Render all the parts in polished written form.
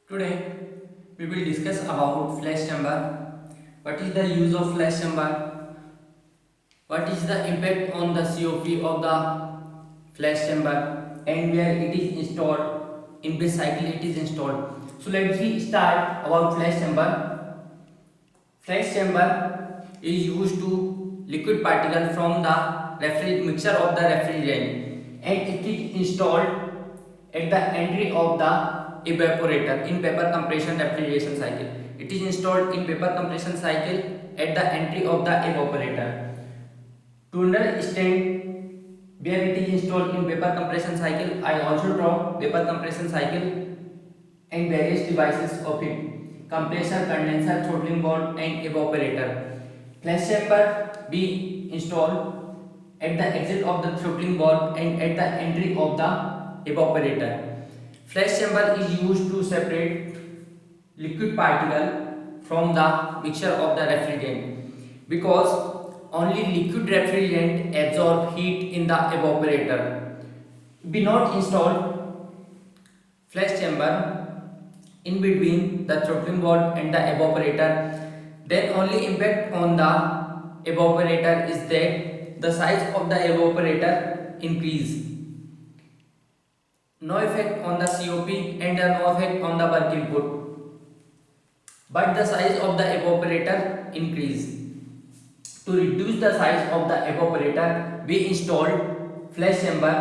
Today we will discuss about flash chamber. What is the use of flash chamber? What is the impact on the COP of the flash chamber and where it is installed, in which cycle it is installed. So let's see start about flash chamber. Flash chamber is used to liquid particle from the mixture of the refrigerant and it is installed at the entry of the evaporator in vapor compression refrigeration cycle. It is installed in vapor compression cycle at the entry of the evaporator. To understand where it is installed in vapor compression cycle, I also draw vapor compression cycle and various devices of it: compressor, condenser, throttling board and evaporator. Flash chamber be installed at the exit of the throttling board and at the entry of the evaporator. Flash chamber is used to separate liquid particle from the mixture of the refrigerant because only liquid refrigerant absorb heat in the evaporator. Be not installed flash chamber in between the throttling board and the evaporator, then only impact on the evaporator is that the size of the evaporator increase. No effect on the COP and no effect on the work input, but the size of the evaporator increase. To reduce the size of the evaporator, we installed flash chamber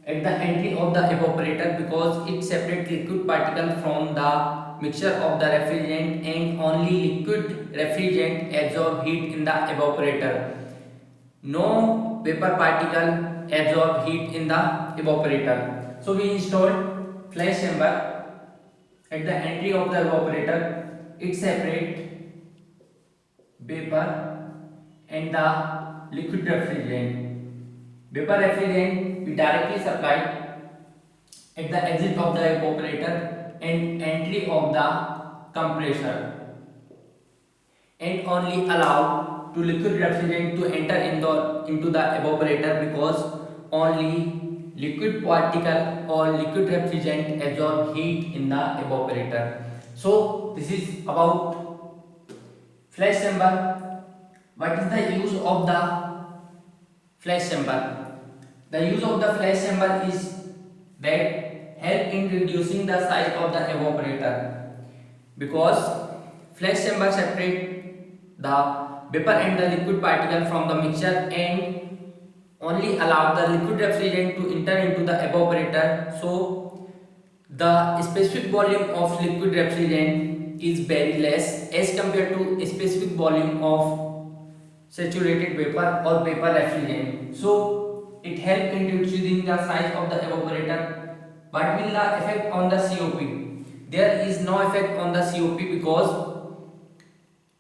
at the entry of the evaporator because it separates liquid particle from the mixture of the refrigerant and only liquid refrigerant absorb heat in the evaporator. No vapor particle absorb heat in the evaporator. So we installed flash chamber at the entry of the evaporator. It separates vapor and the liquid refrigerant. Vapor refrigerant we directly supply at the exit of the evaporator and entry of the compressor, and only allow to liquid refrigerant to enter into the evaporator because only liquid particle or liquid refrigerant absorb heat in the evaporator. So this is about flash chamber. What is the use of the flash chamber? The use of the flash chamber is that help in reducing the size of the evaporator because flash chamber separate the vapor and the liquid particle from the mixture and only allow the liquid refrigerant to enter into the evaporator. So the specific volume of liquid refrigerant is very less as compared to a specific volume of saturated vapor or vapor refrigerant. So it helps in reducing the size of the evaporator. What will the effect on the COP? There is no effect on the COP because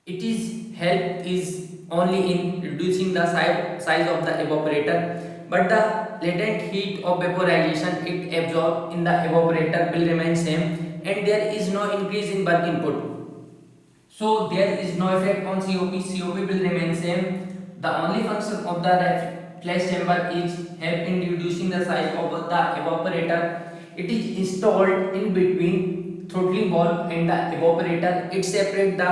it is help is only in reducing the size of the evaporator, but the latent heat of vaporization it absorbed in the evaporator will remain same and there is no increase in work input. So there is no effect on COP. COP will remain same. The only function of the flash chamber is help in reducing the size of the evaporator. It is installed in between throttling valve and the evaporator. It separates the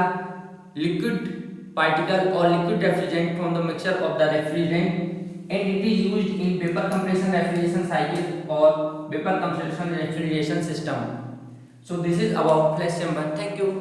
liquid particle or liquid refrigerant from the mixture of the refrigerant, and it is used in vapor compression refrigeration cycle or vapor compression refrigeration system. So this is about flash chamber. Thank you.